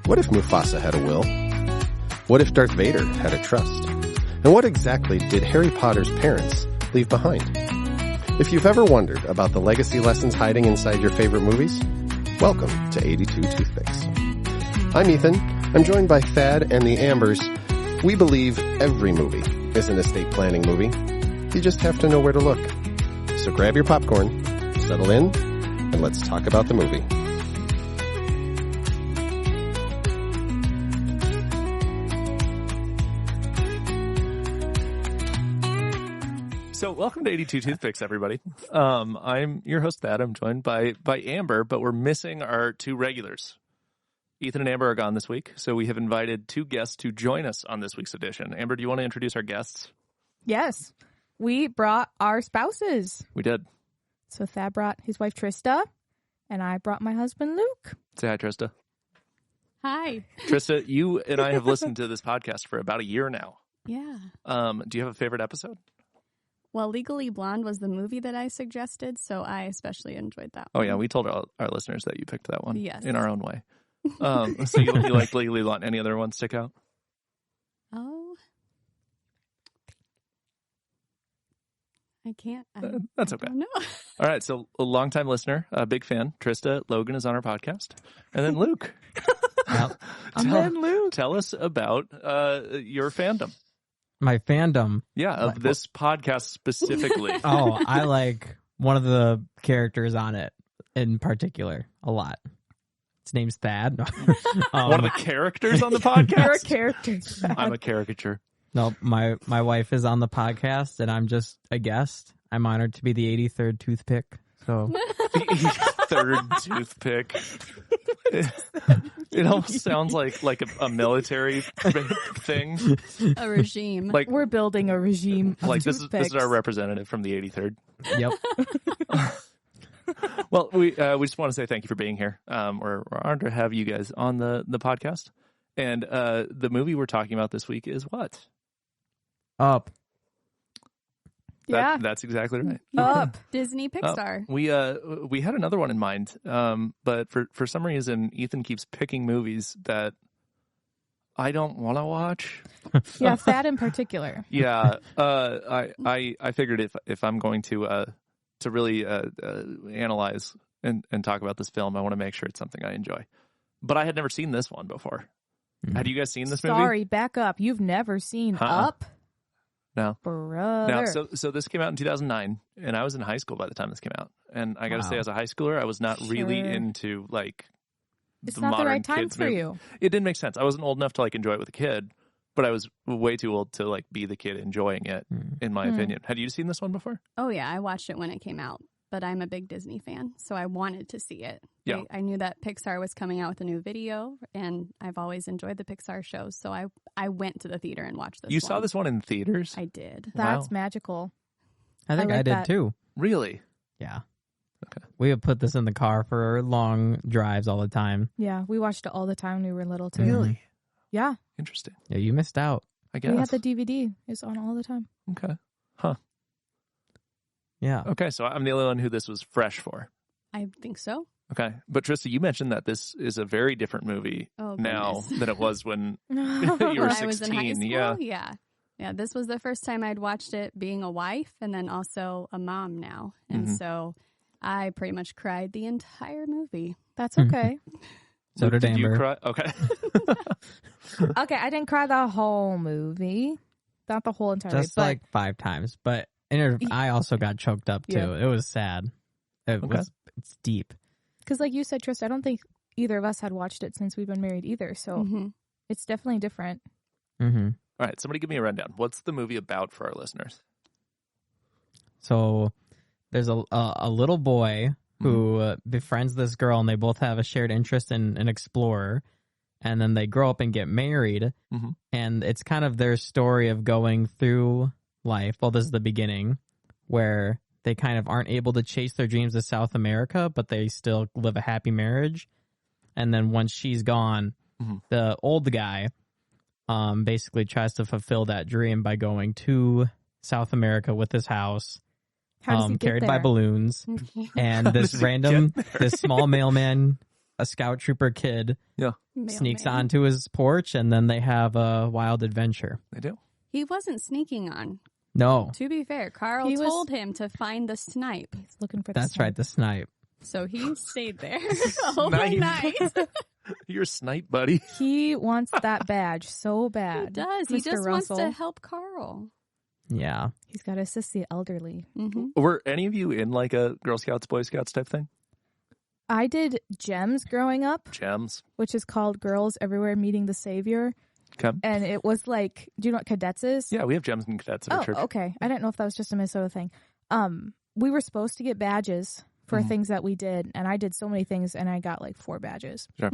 What if Mufasa had a will? What if Darth Vader had a trust? And what exactly did Harry Potter's parents leave behind? If you've ever wondered about the legacy lessons hiding inside your favorite movies, welcome to 82 Toothpicks. I'm Ethan. I'm joined by Thad and the Ambers. We believe every movie is an estate planning movie. You just have to know where to look. So grab your popcorn, settle in, and let's talk about the movie. So welcome to 82 Toothpicks, everybody. I'm your host, Thad. I'm joined by Amber, but we're missing our two regulars. Ethan and Amber are gone this week, so we have invited two guests to join us on this week's edition. Amber, do you want to introduce our guests? Yes. We brought our spouses. We did. So Thad brought his wife, Trista, and I brought my husband, Luke. Say hi, Trista. Hi. Trista, you and I have listened to this podcast for about a year now. Yeah. Do you have a favorite episode? Well, Legally Blonde was the movie that I suggested, so I especially enjoyed that Oh, one. yeah. We told our listeners that you picked that one Yes. in our own way. So you like Legally Blonde. Any other ones stick out? Oh. I can't. That's okay. No. All right. So a longtime listener, a big fan, Trista. Logan is on our podcast. And then Luke. Tell us about your fandom. My fandom. Yeah, of this podcast specifically. Oh, I like one of the characters on it in particular a lot. His name's Thad. One of the characters on the podcast? You're a character. I'm a caricature. No, my wife is on the podcast, and I'm just a guest. I'm honored to be the 83rd toothpick. So The 83rd toothpick. It almost sounds like a military thing. A regime. Like We're building a regime of like this toothpicks. is our representative from the 83rd. yep. Well, we just want to say thank you for being here. We're honored to have you guys on the podcast. And the movie we're talking about this week is what? Up. Yeah. That's exactly right. Up. Disney Pixar. We had another one in mind, but for some reason Ethan keeps picking movies that I don't want to watch. Yeah, Thad in particular. Yeah, I figured if I'm going to really analyze and talk about this film, I want to make sure it's something I enjoy. But I had never seen this one before. Had you guys seen this movie? Sorry, back up. You've never seen Up? No. Brother. No, so this came out in 2009, and I was in high school by the time this came out. And I got to say, as a high schooler, I was not really into, like, It's the not the modern right time kids for movie. you. It didn't make sense. I wasn't old enough to, like, enjoy it with a kid, but I was way too old to, like, be the kid enjoying it, in my opinion. Had you seen this one before? Oh, yeah. I watched it when it came out, but I'm a big Disney fan, so I wanted to see it. Yeah. I knew that Pixar was coming out with a new video, and I've always enjoyed the Pixar shows, so I went to the theater and watched this You one. saw this one in theaters? I did. That's Wow. magical. I think I I, like did that. too. Really? Yeah. Okay. We would put this in the car for long drives all the time. Yeah, we watched it all the time when we were little, too. Really? Yeah. Interesting. Yeah, you missed out. I guess. We had the DVD. It's on all the time. Okay. Huh. Yeah. Okay, so I'm the only one who this was fresh for. I think so. Okay. But Trista, you mentioned that this is a very different movie Oh, now goodness. than it was when you were When 16. I was in high school, Yeah. Yeah, this was the first time I'd watched it being a wife and then also a mom now. And so I pretty much cried the entire movie. That's okay. So Luke, did you Amber. cry? Okay. Okay, I didn't cry the whole movie. Not the whole entire Just movie, like 5 times. But I also got choked up too. Yeah. It was sad. It's deep. because like you said, Trista, I don't think either of us had watched it since we've been married either. So it's definitely different. Mm-hmm. All right, somebody give me a rundown. What's the movie about for our listeners? So there's a little boy who befriends this girl, and they both have a shared interest in an explorer. And then they grow up and get married, and it's kind of their story of going through life. Well, this is the beginning, where they kind of aren't able to chase their dreams of South America, but they still live a happy marriage. And then once she's gone, the old guy basically tries to fulfill that dream by going to South America with his house, How does he get carried by there? balloons, and this small mailman a scout trooper kid sneaks Mailman. onto his porch, and then they have a wild adventure. They do. He wasn't sneaking on. No, To be fair, Carl told him to find the snipe. He's looking for the that's snipe. right, the snipe. So he stayed there overnight. You're a snipe, buddy. He wants that badge so bad. He does. Mr. He just Russell. wants to help Carl. Yeah. He's got to assist the elderly. Mm-hmm. Were any of you in like a Girl Scouts, Boy Scouts type thing? I did GEMS growing up, Gems. which is called Girls Everywhere Meeting the Savior. Okay. And it was like, do you know what cadets is? Yeah, we have gems and cadets at our church. Okay. I didn't know if that was just a Minnesota thing. We were supposed to get badges for things that we did, and I did so many things, and I got like 4 badges. Sure.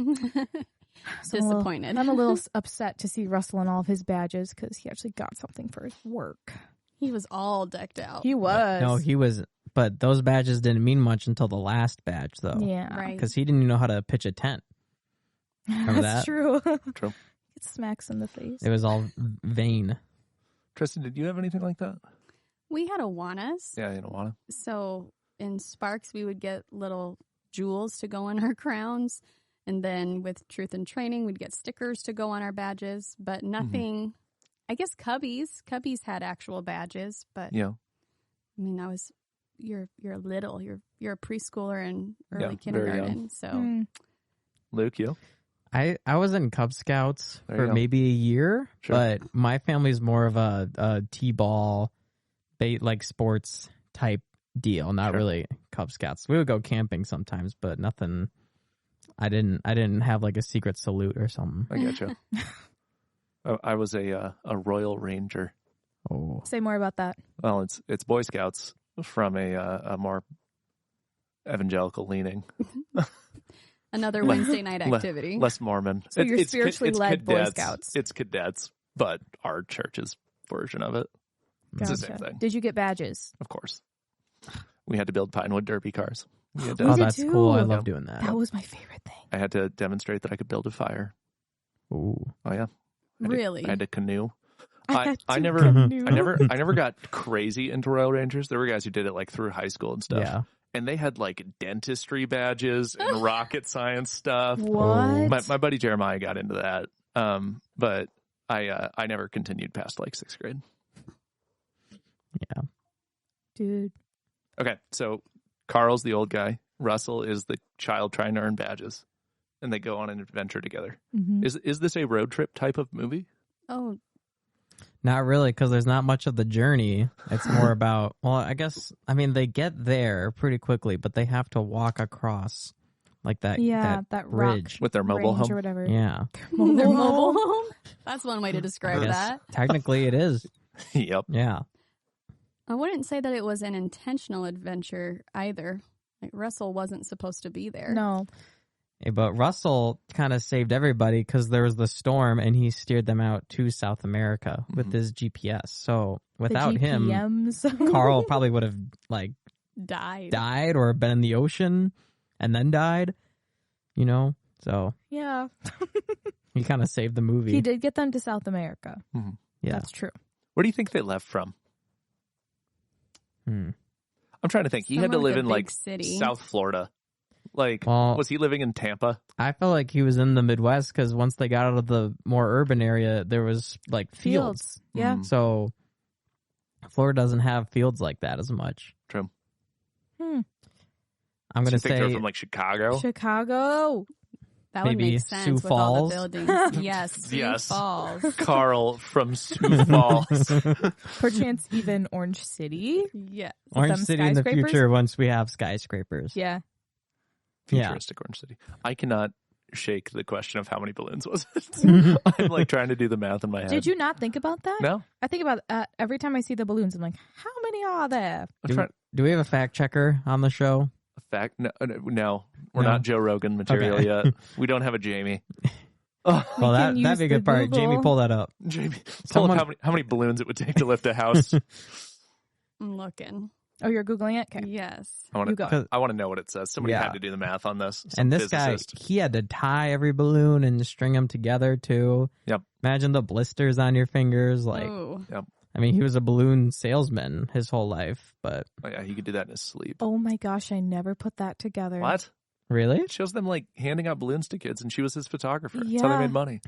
So Disappointed. I'm a little upset to see Russell and all of his badges because he actually got something for his work. He was all decked out. He was. No, he was. But those badges didn't mean much until the last badge, though. Yeah. Right. Because he didn't even know how to pitch a tent. Remember That's that? true. True. It smacks in the face. It was all vain. Tristan, did you have anything like that? We had Awanas. Yeah, you don't want to. So in Sparks, we would get little jewels to go on our crowns. And then with Truth and Training, we'd get stickers to go on our badges. But nothing, I guess Cubbies. Cubbies had actual badges. But Yeah. I mean, that was, you're little. You're a preschooler and early Yeah, very kindergarten. young. So Luke, you? I was in Cub Scouts There you for go. maybe a year, Sure. but my family's more of a T-ball, like sports type deal, not Sure. really Cub Scouts. We would go camping sometimes, but nothing. I didn't have like a secret salute or something. I get you. I was a Royal Ranger. Oh, Say more about that. Well, it's Boy Scouts from a more evangelical leaning, another Wednesday night activity. less Mormon. So you're It's spiritually led Boy cadets. Scouts. It's cadets, but our church's version of it. It's the same thing, Did you get badges? of course. We had to build Pinewood Derby cars. We had to- We oh, did that's too. cool. I Yeah. love doing that. That was my favorite thing. I had to demonstrate that I could build a fire. Ooh. Oh yeah, Really? I had to canoe. had I to never canoe. I never got crazy into Royal Rangers. There were guys who did it like through high school and stuff. Yeah. And they had like dentistry badges and rocket science stuff. What? My buddy Jeremiah got into that. But I never continued past like 6th grade. Yeah. Dude. Okay, so Carl's the old guy. Russell is the child trying to earn badges. And they go on an adventure together. Mhm. Is this a road trip type of movie? Oh, Not really, because there's not much of the journey. It's more about, well, I guess, I mean, they get there pretty quickly, but they have to walk across like that. Yeah, that that rock bridge. With their mobile range home? or whatever. Yeah. their mobile home? That's one way to I describe guess that. technically it is. Yep. Yeah. I wouldn't say that it was an intentional adventure either. Like Russell wasn't supposed to be there. No. Yeah, but Russell kind of saved everybody because there was the storm and he steered them out to South America with his GPS. So without him, GPMs. Carl probably would have like Died. died or been in the ocean and then died, you know? So Yeah. he kind of saved the movie. He did get them to South America. Yeah. That's true. Where do you think they left from? Hmm. I'm trying to think. He had to Somewhere live with a in big like city. South Florida. Like, Well- was he living in Tampa? I felt like he was in the Midwest because once they got out of the more urban area, there was like fields. Yeah. So Florida doesn't have fields like that as much. True. Hmm. I'm So going to you think they're say from like Chicago? Chicago. That would Maybe make Sioux sense with all Falls? the buildings. Yes. Sioux Yes. Falls. Carl from Sioux Falls. Perchance even Orange City. Yes. Orange them City in the skyscrapers? future once we have skyscrapers. Yeah. Futuristic Orange City. I cannot shake the question of how many balloons was it. I'm like trying to do the math in my head. Did you not think about that? No. I think about every time I see the balloons. I'm like, how many are there? I'm trying, Do we have a fact checker on the show? a fact? No, we're No. not Joe Rogan material Okay. yet. We don't have a Jamie. Oh, Well, can that'd be a use good part. the Jamie, Google. pull that up. Jamie, pull Someone- up how many balloons it would take to lift a house. I'm looking. Oh, you're Googling it? Okay. Yes. I want You go. to know what it says. Somebody Yeah. had to do the math on this. Some And this physicist. guy, he had to tie every balloon and string them together too. Yep. Imagine the blisters on your fingers. Like, Ooh. I mean, he was a balloon salesman his whole life, but Oh, yeah, he could do that in his sleep. Oh my gosh, I never put that together. What? Really? It shows them like handing out balloons to kids, and she was his photographer. That's Yeah. how they made money.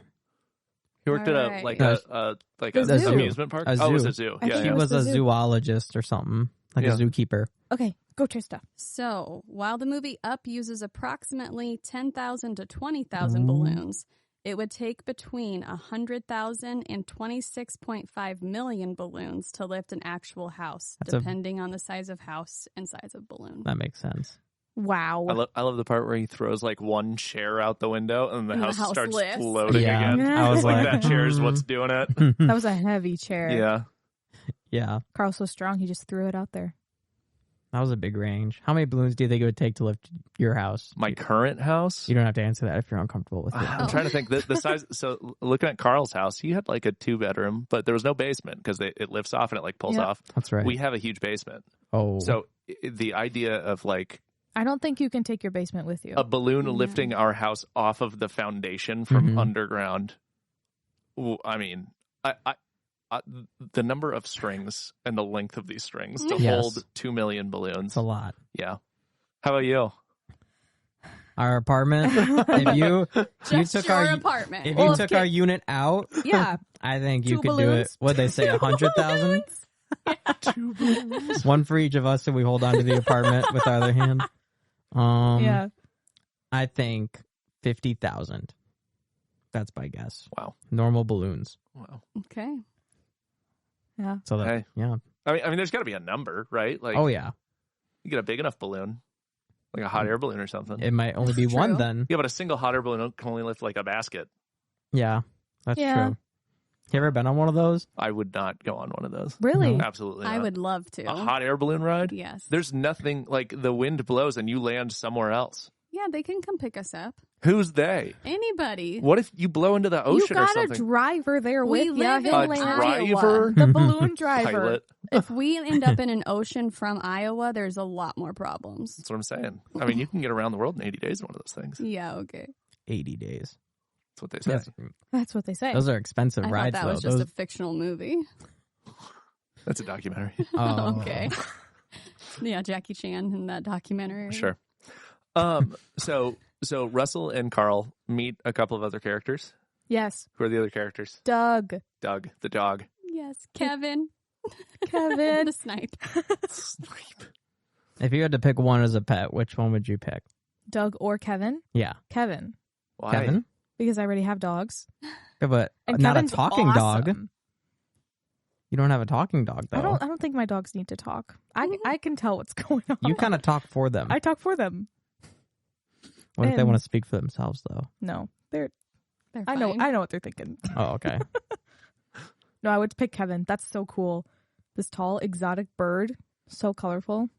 He worked at Alright. The zoo. amusement park. A Oh, it was zoo. a zoo. I Yeah, think She yeah. it was the a zoo. zoologist or something, like Yeah. a zookeeper. Okay, go Trista. So, while the movie Up uses approximately 10,000 to 20,000 Ooh. balloons, it would take between 100,000 and 26.5 million balloons to lift an actual house, That's a- depending on the size of house and size of balloon. That makes sense. Wow. I love the part where he throws like one chair out the window and the And the house house starts lifts. floating Yeah. again. I It's was like like, that chair is what's doing it. That was a heavy chair. Yeah. Yeah, Carl's so strong, he just threw it out there. that was a big range. How many balloons do you think it would take to lift your house? My current house. You don't have to answer that if you're uncomfortable with it. I'm trying to think the size. So looking at Carl's house, he had like a 2-bedroom, but there was no basement because it lifts off and it like pulls Yeah. off. That's right. We have a huge basement. Oh, So the idea of like I don't think you can take your basement with you. a balloon Yeah. lifting our house off of the foundation from Mhm. underground. I mean, I, the number of strings and the length of these strings to Yes. hold 2 million balloons. it's a lot. Yeah. How about you? Our apartment. if you Just took your our apartment. if Well, you if took ki- our unit out, Yeah. I think you 2 could do it. balloons? What'd they say? 100,000. 2 balloons. One for each of us, and we hold on to the apartment with our other hand. Yeah. I think 50,000. That's my guess. Wow. Normal balloons. Wow. Okay. Yeah. So that, Hey. yeah. I mean, there's got to be a number, right? Like, Oh yeah. you get a big enough balloon, like a hot air balloon or something. It might only be True. one then. Yeah, but a single hot air balloon can only lift like a basket. Yeah, that's Yeah. true. You ever been on one of those? I would not go on one of those. Really? No. Absolutely I not. would love to. A hot air balloon ride? Yes. There's nothing like the wind blows and you land somewhere else. Yeah, they can come pick us up. Who's they? Anybody. What if you blow into the You ocean or got a something? driver there We with you. live in He'll A land Iowa. driver? the balloon driver. Pilot? If we end up in an ocean from Iowa, there's a lot more problems. That's what I'm saying. I mean, you can get around the world in 80 days in one of those things. Yeah, okay. 80 days. That's what they say. That's, That's what they say. those are expensive I thought rides, that though. was just Those, a fictional movie. That's a documentary. oh. Okay. Yeah, Jackie Chan in that documentary. Sure. So Russell and Carl meet a couple of other characters. Yes. Who are the other characters? Doug. Doug, the dog. Yes, Kevin. Kevin. the snipe. Snipe. If you had to pick one as a pet, which one would you pick? Doug or Kevin? Yeah, Kevin. Why? Kevin. Because I already have dogs. Yeah, but And not Kevin's a talking dog. awesome. You don't have a talking dog, though. I don't think my dogs need to talk. I can tell what's going on. You kind of talk for them. I talk for them. What if they and- want to speak for themselves, though? No. They're They're I know fine. what they're thinking. Oh, okay. No, I would pick Kevin. That's so cool. This tall exotic bird, so colorful.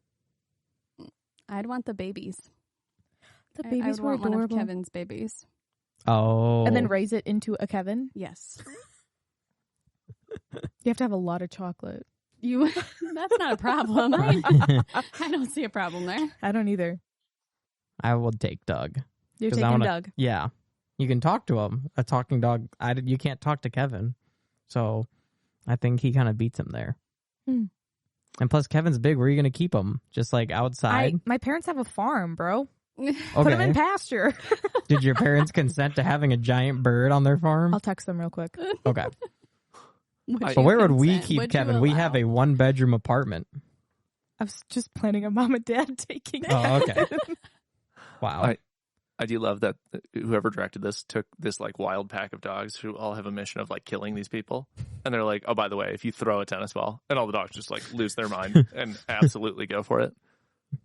I'd want the babies. The I babies would were want one of adorable. Kevin's babies. Oh. And then raise it into a Kevin. Yes. You have to have a lot of chocolate. You. That's not a problem. I don't see a problem there. I don't either. I would take Doug. You're 'Cause I taking wanna- Doug. Yeah. You can talk to him. A talking dog, you can't talk to Kevin. So I think he kind of beats him there. Hmm. And plus, Kevin's big. Where are you going to keep him? Just like outside? My parents have a farm, bro. Put Okay. them in pasture. Did your parents consent to having a giant bird on their farm? I'll text them real quick. Okay. Would So you where would we consent? keep Would you Kevin? We have allow? a 1-bedroom apartment. I was just planning on mom and dad taking it. Oh, okay. Wow. I do love that whoever directed this took this like wild pack of dogs who all have a mission of like killing these people. And they're like, oh, by the way, if you throw a tennis ball, and all the dogs just like lose their mind and absolutely go for it.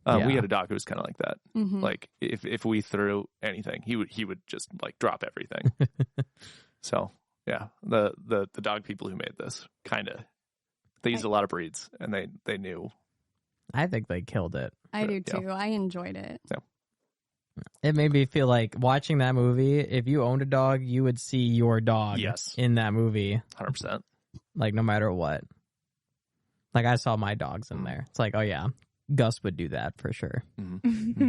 Yeah. We had a dog who was kind of like that. Mhm. Like if we threw anything, he would just like drop everything. So yeah, the dog people who made this they used a lot of breeds and they knew. I think they killed it. I do Yeah. too. I enjoyed it. It made me feel like watching that movie, if you owned a dog, you would see your dog Yes. in that movie, 100%. like no matter what. Like I saw my dogs in there. It's like, oh yeah, Gus would do that for sure.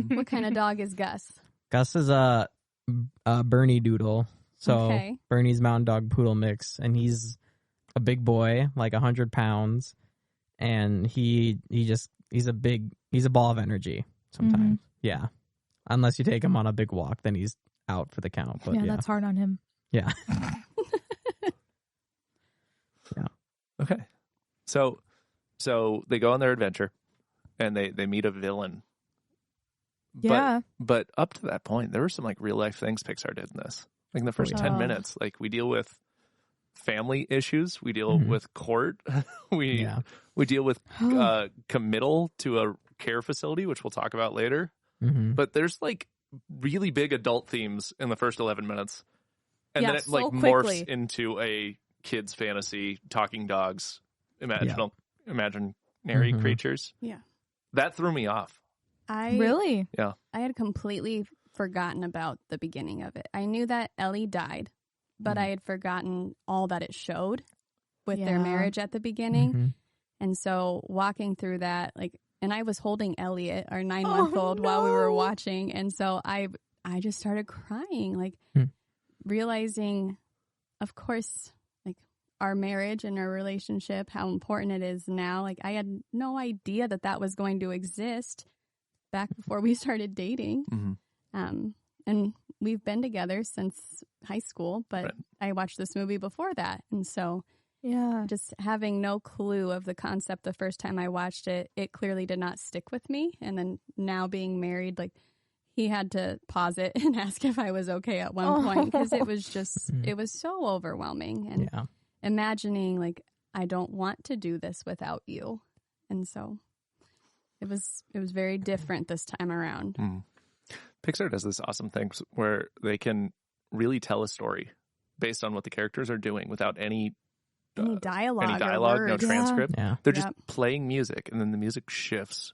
What kind of dog is Gus? Gus is a Bernie Doodle. So Okay. Bernie's Mountain Dog Poodle mix, and he's a big boy, like 100 pounds, and he's a ball of energy sometimes. Yeah. Unless you take him on a big walk, then he's out for the count. But yeah, that's hard on him. Yeah. Yeah. Okay. So they go on their adventure and they meet a villain. Yeah. But up to that point, there were some like real life things Pixar did in this. Like in the first 10 minutes, like we deal with family issues, we deal with court, we deal with committal to a care facility, which we'll talk about later. But there's like really big adult themes in the first 11 minutes. And then it like morphs into a kid's fantasy, talking dogs, imaginary creatures. Yeah. That threw me off. Really? Yeah. I had completely forgotten about the beginning of it. I knew that Ellie died, but I had forgotten all that it showed with their marriage at the beginning. And so walking through that, like, and I was holding Elliot, our 9-month-old, while we were watching. And so I just started crying, like realizing, of course, like our marriage and our relationship, how important it is now. Like I had no idea that was going to exist back before we started dating. And we've been together since high school, but I watched this movie before that. And so just having no clue of the concept the first time I watched it, it clearly did not stick with me. And then now being married, like he had to pause it and ask if I was okay at one point because it was just, it was so overwhelming. And imagining like, I don't want to do this without you. And so it was very different this time around. Pixar does this awesome thing where they can really tell a story based on what the characters are doing without any dialogue, no transcript. Yeah. They're just playing music, and then the music shifts,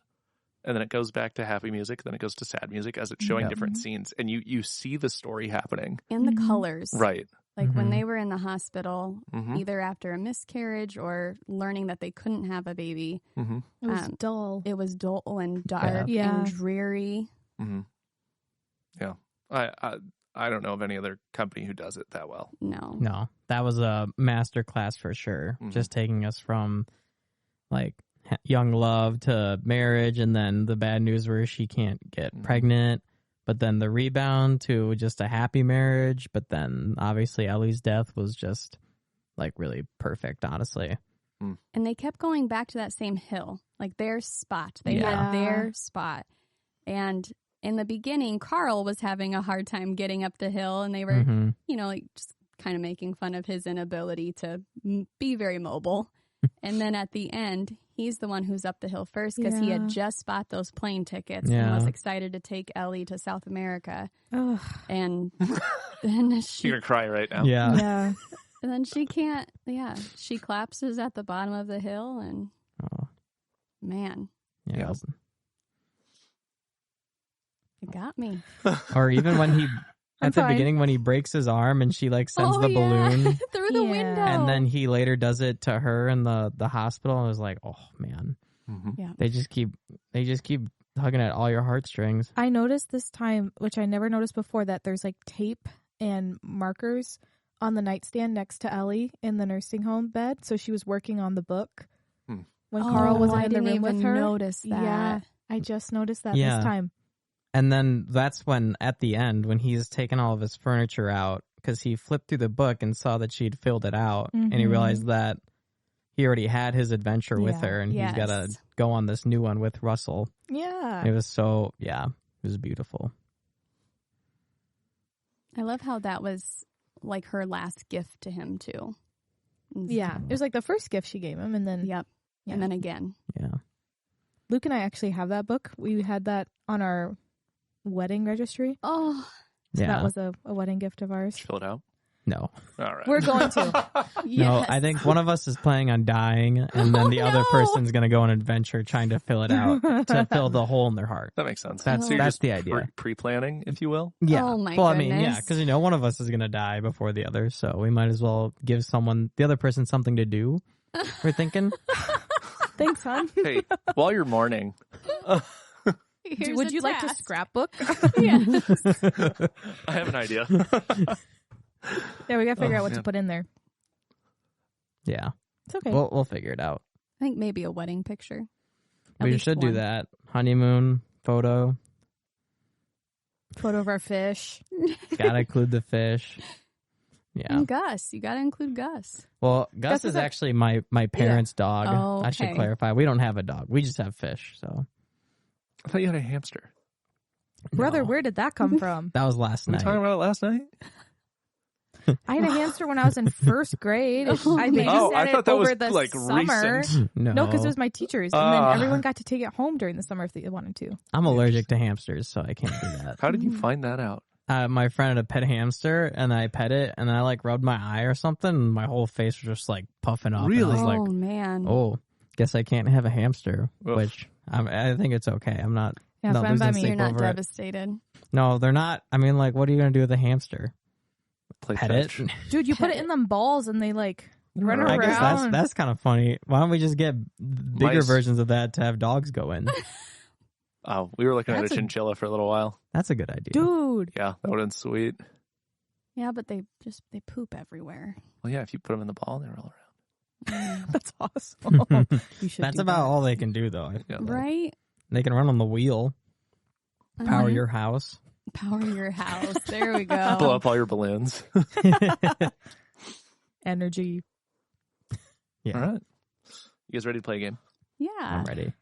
and then it goes back to happy music, then it goes to sad music as it's showing different scenes, and you see the story happening. And the colors. Right. Like when they were in the hospital, either after a miscarriage or learning that they couldn't have a baby. It was dull. It was dull and dark and dreary. Yeah. I don't know of any other company who does it that well. No, that was a master class for sure. Just taking us from like young love to marriage, and then the bad news where she can't get pregnant, but then the rebound to just a happy marriage. But then obviously Ellie's death was just like really perfect, honestly. And they kept going back to that same hill, like their spot. They had their spot. And in the beginning, Carl was having a hard time getting up the hill, and they were, like just kind of making fun of his inability to be very mobile. And then at the end, he's the one who's up the hill first because he had just bought those plane tickets and was excited to take Ellie to South America. And then you're gonna cry right now. Yeah. And then she can't. She collapses at the bottom of the hill, and man, it got me. Or even when he at the beginning when he breaks his arm and she like sends the balloon through the window, and then he later does it to her in the hospital. I was like, oh man, they just keep hugging at all your heartstrings. I noticed this time, which I never noticed before, that there's like tape and markers on the nightstand next to Ellie in the nursing home bed. So she was working on the book when Carl wasn't in the room with her. Notice that. Yeah, I just noticed that this time. And then that's when, at the end, when he's taken all of his furniture out, because he flipped through the book and saw that she'd filled it out, and he realized that he already had his adventure with her, and he's got to go on this new one with Russell. Yeah. It was so, it was beautiful. I love how that was like her last gift to him, too. Yeah. It was like the first gift she gave him, and then... Yep. Yeah. And then again. Yeah. Luke and I actually have that book. We had that on our wedding registry. Oh, so that was a wedding gift of ours. Did you fill it out? No. All right. We're going to. No, I think one of us is planning on dying, and then the other person's going to go on an adventure trying to fill it out to fill the hole in their heart. That makes sense. That's the idea. Pre-planning, if you will. Yeah. Oh my goodness. I mean, because one of us is going to die before the other, so we might as well give the other person something to do. We're thinking. Thanks, hon. Hey, while you're mourning, would you like to scrapbook? Yes. I have an idea. Yeah, we got to figure out what to put in there. Yeah. It's okay. We'll figure it out. I think maybe a wedding picture. We should do that. Honeymoon photo. Photo of our fish. Gotta include the fish. Yeah. And Gus. You got to include Gus. Well, Gus is actually my parents' dog. Oh, I should okay. clarify. We don't have a dog. We just have fish. So I thought you had a hamster. Brother, No. where did that come from? That was last We were night. talking about it last night? I had a hamster when I was in first grade. I babysat I thought it that over was the like summer. recent. No, because it was my teachers, and then everyone got to take it home during the summer if they wanted to. I'm allergic to hamsters, so I can't do that. How did you find that out? My friend had a pet hamster, and I pet it, and I like rubbed my eye or something, and my whole face was just like puffing up. Really? And I was like, man. oh, guess I can't have a hamster, Oof. which I think it's okay. I'm not. Yeah, not fine by losing me. sleep You're not over it. devastated. No, they're not. I mean, like, what are you gonna do with a hamster? Play Pet fetch. it? Dude, you put it in them balls, and they like run I I guess around. that's kind of funny. Why don't we just get bigger Mice. versions of that to have dogs go in? Oh, we were looking at a That's a- chinchilla for a little while. That's a good idea. Dude. Yeah, that would have been sweet. Yeah, but they poop everywhere. Well, yeah, if you put them in the ball, they roll around. That's awesome. You should That's do about that. all they can do, though. I feel Yeah. like. Right? They can run on the wheel, power Mhm. your house. Power your house. There we Blow go. up all your balloons. Energy. Yeah, All right. You guys ready to play a game? Yeah. I'm ready.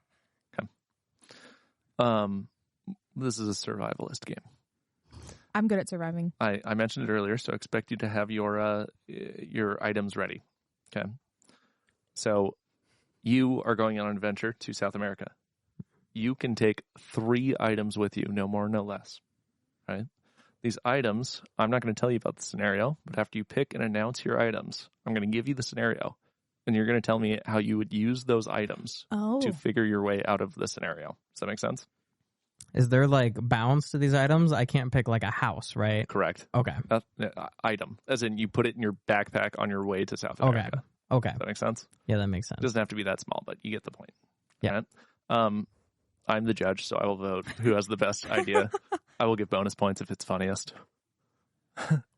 This is a survivalist game. I'm good at surviving. I mentioned it earlier, so I expect you to have your items ready. Okay. So you are going on an adventure to South America. You can take 3 items with you, no more, no less. Right? These items, I'm not going to tell you about the scenario, but after you pick and announce your items, I'm going to give you the scenario, and you're going to tell me how you would use those items Oh. to figure your way out of the scenario. Does that make sense? Is there like bounds to these items? I can't pick like a house, right? Correct. Okay. Item, as in you put it in your backpack on your way to South America. Okay. Does that make sense? Yeah, that makes It sense. doesn't have to be that small, but you get the point. Yeah. Right? I'm the judge, so I will vote who has the best idea. I will give bonus points if it's funniest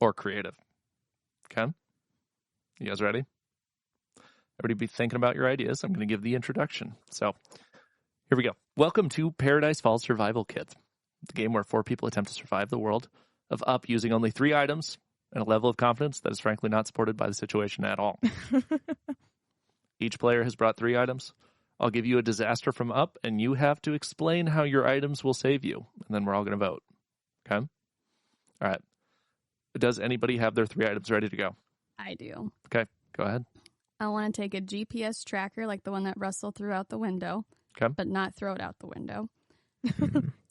or creative. Okay? You guys ready? Everybody be thinking about your ideas. I'm going to give the introduction. So here we go. Welcome to Paradise Falls Survival Kit, the game where 4 people attempt to survive the world of Up using only 3 items and a level of confidence that is frankly not supported by the situation at all. Each player has brought 3 items. I'll give you a disaster from Up, and you have to explain how your items will save you, and then we're all going to vote. Okay? All right. Does anybody have their 3 items ready to go? I do. Okay, go ahead. I want to take a GPS tracker like the one that Russell threw out the window, Okay. but not throw it out the window.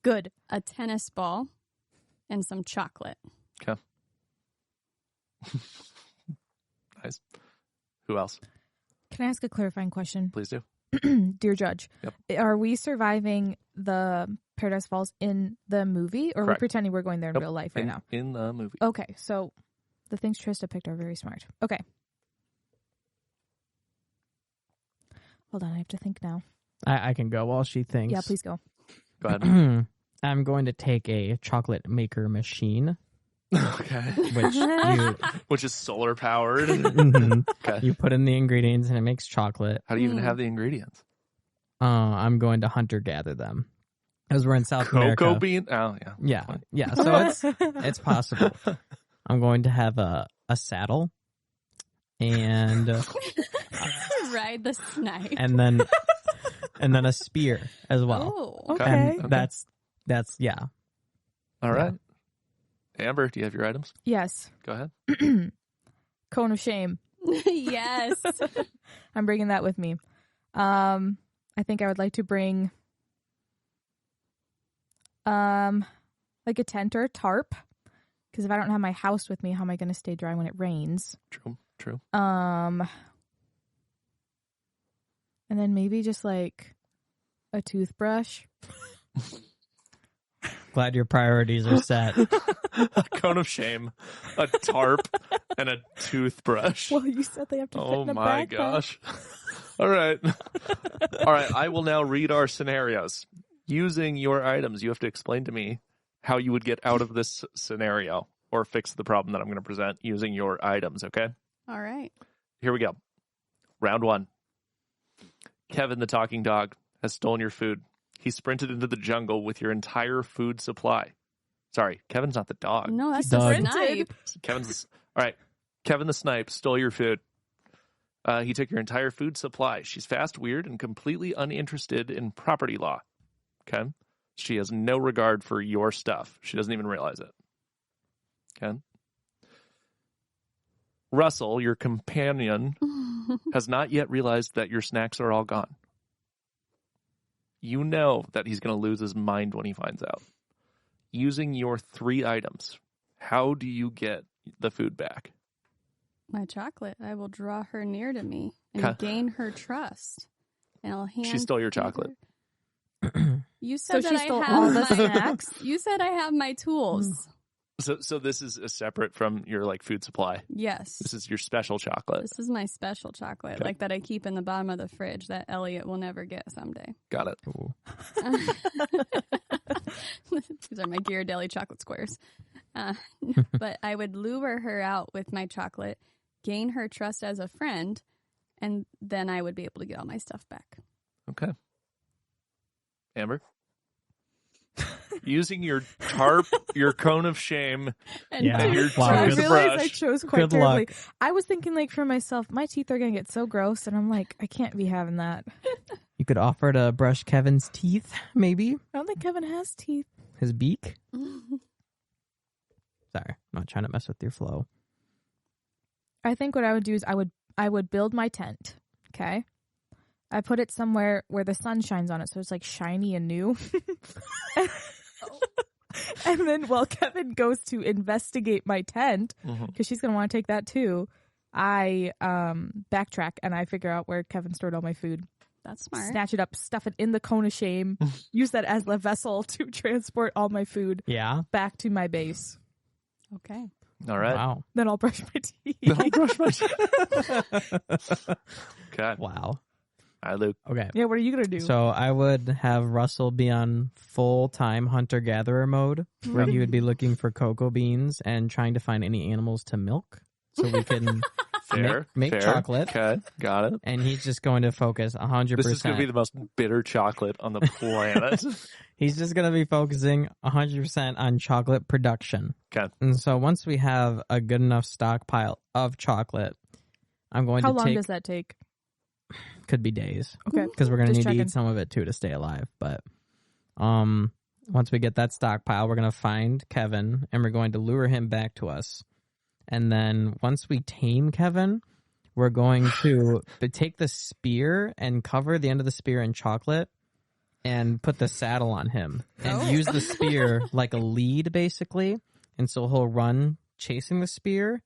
Good. A tennis ball and some chocolate. Okay. Nice. Who else? Can I ask a clarifying question? Please do. Dear Judge, are we surviving the Paradise Falls in the movie, or are we Correct. pretending we're going there in Nope. real life right now? In the movie. Okay, so the things Trista picked are very smart. Okay. Hold on, I have to think now. I can go while she thinks. Yeah, please go. Go ahead. I'm going to take a chocolate maker machine, Okay. which Which is solar powered. you Okay. put in the ingredients and it makes chocolate. How do you even have the ingredients? I'm going to hunter gather them because we're in South America. Cocoa bean? Oh, yeah. Yeah. So it's possible. I'm going to have a saddle and Ride the snipe. and then a spear as well. Oh. Okay. And Okay. that's yeah. All right. Amber, do you have your items? Yes. Go ahead. Cone of shame. Yes. I'm bringing that with me. I think I would like to bring like a tent or a tarp, because if I don't have my house with me, how am I going to stay dry when it rains? True. And then maybe just like a toothbrush. Glad your priorities are set. A cone of shame, a tarp, and a toothbrush. Well, you said they have to fit Oh in a my backpack. gosh. All right. All right. I will now read our scenarios. Using your items, you have to explain to me how you would get out of this scenario or fix the problem that I'm going to present using your items, okay? All right. Here we go. Round 1. Kevin the talking dog has stolen your food. He sprinted into the jungle with your entire food supply. Sorry, Kevin's not the dog. No, that's Doug. the snipe. All right. Kevin the snipe stole your food. He took your entire food supply. She's fast, weird, and completely uninterested in property law. Okay? She has no regard for your stuff. She doesn't even realize it. Okay? Russell, your companion, has not yet realized that your snacks are all gone. You know that he's going to lose his mind when he finds out. Using your 3 items, how do you get the food back? My chocolate. I will draw her near to me and gain her trust. And I'll hand. She stole your chocolate. You said So that she stole I all have the my, snacks? You said I have my tools. So this is separate from your food supply. Yes. This is your special chocolate. This is my special chocolate, like that I keep in the bottom of the fridge that Elliot will never get someday. Got it. These are my Ghirardelli chocolate squares. But I would lure her out with my chocolate, gain her trust as a friend, and then I would be able to get all my stuff back. Okay. Amber? Using your tarp, your cone of shame, And Yeah. and your Wow, I good realized I chose quite Good terribly. luck. I was thinking for myself, my teeth are going to get so gross, and I'm like, I can't be having that. You could offer to brush Kevin's teeth, maybe I don't think Kevin has teeth. his beak. Sorry, I'm not trying to mess with your flow. I think what I would do is I would build my tent. Okay. I put it somewhere where the sun shines on it, so it's shiny and new. And then while Kevin goes to investigate my tent, because she's going to want to take that too, I backtrack and I figure out where Kevin stored all my food. That's smart. Snatch it up, stuff it in the cone of shame, use that as the vessel to transport all my food Yeah. back to my base. Okay. All right. Wow. Then I'll brush my teeth. Don't brush my teeth. Okay. Wow. All right, Luke. Okay. Yeah, what are you going to do? So I would have Russell be on full-time hunter-gatherer mode, where he would be looking for cocoa beans and trying to find any animals to milk so we can Fair. make fair. chocolate. Okay. Got it. And he's just going to focus 100%. This is going to be the most bitter chocolate on the planet. He's just going to be focusing 100% on chocolate production. Okay. And so once we have a good enough stockpile of chocolate, I'm going How to long take... does that take? Could be days. Okay. Because we're going to Just need to checking. eat some of it too to stay alive. But once we get that stockpile, we're going to find Kevin and we're going to lure him back to us. And then once we tame Kevin, we're going to take the spear and cover the end of the spear in chocolate and put the saddle on him and use the spear like a lead, basically. And so he'll run chasing the spear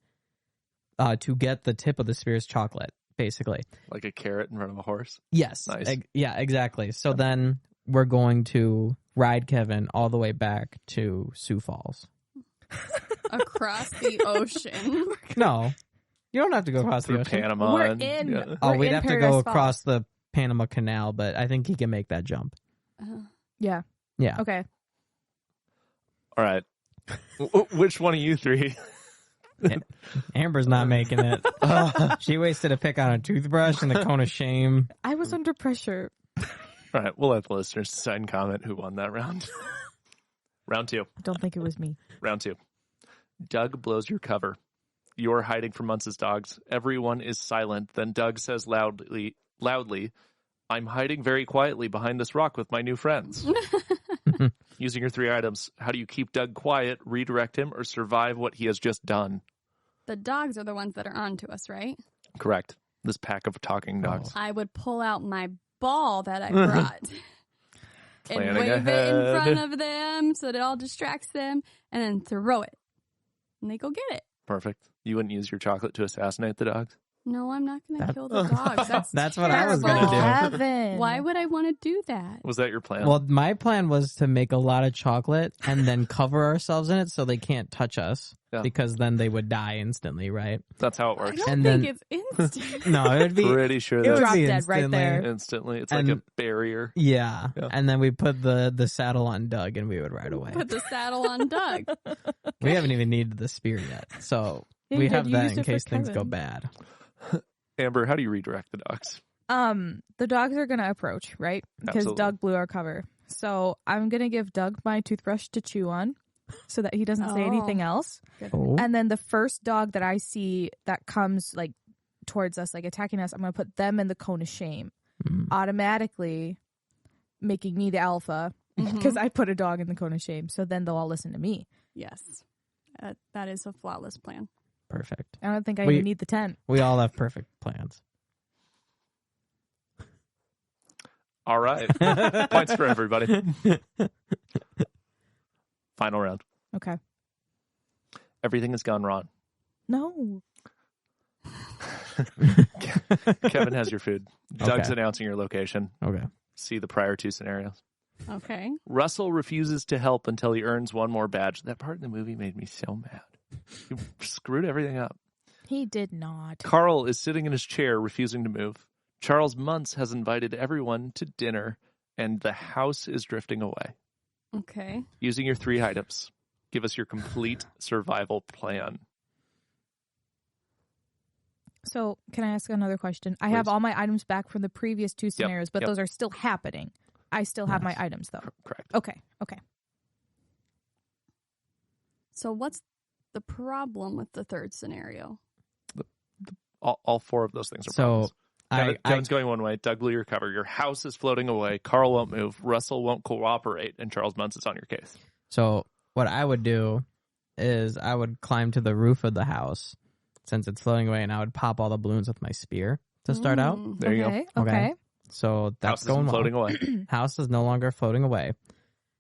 to get the tip of the spear's chocolate, basically. Like a carrot in front of a horse. Yes. Nice. Yeah, exactly. So then we're going to ride Kevin all the way back to Sioux Falls. Across the ocean. No, you don't have to go across the Through ocean. Panama. We're and- in. yeah. Oh, We're we'd in have to Paradise go Falls. across the Panama Canal, but I think he can make that jump. Yeah. Yeah. Okay. All right. Which one of you 3? Amber's not making it. She wasted a pick on a toothbrush and a cone of shame. I was under pressure. All right. We'll let the listeners decide and comment who won that round. Round 2. I don't think it was me. Round 2. Doug blows your cover. You're hiding from Muntz's dogs. Everyone is silent. Then Doug says loudly, I'm hiding very quietly behind this rock with my new friends. Using your 3 items, how do you keep Doug quiet, redirect him, or survive what he has just done? The dogs are the ones that are on to us, right? Correct. This pack of talking dogs. I would pull out my ball that I brought and Planning wave it ahead. in front of them so that it all distracts them and then throw it. And they go get it. Perfect. You wouldn't use your chocolate to assassinate the dogs? No, I'm not going to kill the dogs. That's what I was terrible. gonna do. Kevin. Why would I want to do that? Was that your plan? Well, my plan was to make a lot of chocolate and then cover ourselves in it so they can't touch us because then they would die instantly, right? That's how it I works. don't And think then- it's instant. No, it would be Pretty sure it would that's Drop be dead right instantly. there. instantly. It's like And- a barrier. Yeah. Yeah. And then we put the saddle on Doug and we would ride away. Put the saddle on Doug. We haven't even needed the spear yet. So Yeah, we you did. have You that used in it for case things go Kevin. bad. Amber, how do you redirect the dogs? The dogs are gonna approach, right? Because Absolutely. Doug blew our cover. So I'm gonna give Doug my toothbrush to chew on. so that he doesn't say anything else. Oh. And then the first dog that I see that comes like towards us, like attacking us, I'm going to put them in the cone of shame, automatically making me the alpha because I put a dog in the cone of shame. So then they'll all listen to me. Yes. That is a flawless plan. Perfect. I don't think I even need the tent. We all have perfect plans. All right. Points for everybody. Final round. Okay. Everything has gone wrong. No. Kevin has your food. Doug's Okay. announcing your location. Okay. See the prior two scenarios. Okay. Russell refuses to help until he earns one more badge. That part in the movie made me so mad. You screwed everything up. He did not. Carl is sitting in his chair, refusing to move. Charles Muntz has invited everyone to dinner, and the house is drifting away. Okay. Using your 3 items, give us your complete survival plan. So can I ask another question? I Please. have all my items back from the previous 2 scenarios, but Yep. those are still happening. I still have my items, though. Correct. Okay. So what's the problem with the third scenario? All 4 of those things are So problems. Kevin's going one way. Doug blew your cover. Your house is floating away. Carl won't move. Russell won't cooperate. And Charles Muntz is on your case. So what I would do is I would climb to the roof of the house since it's floating away, and I would pop all the balloons with my spear to start out. There you go. Okay. So that's House going isn't well. floating away. House is no longer floating away.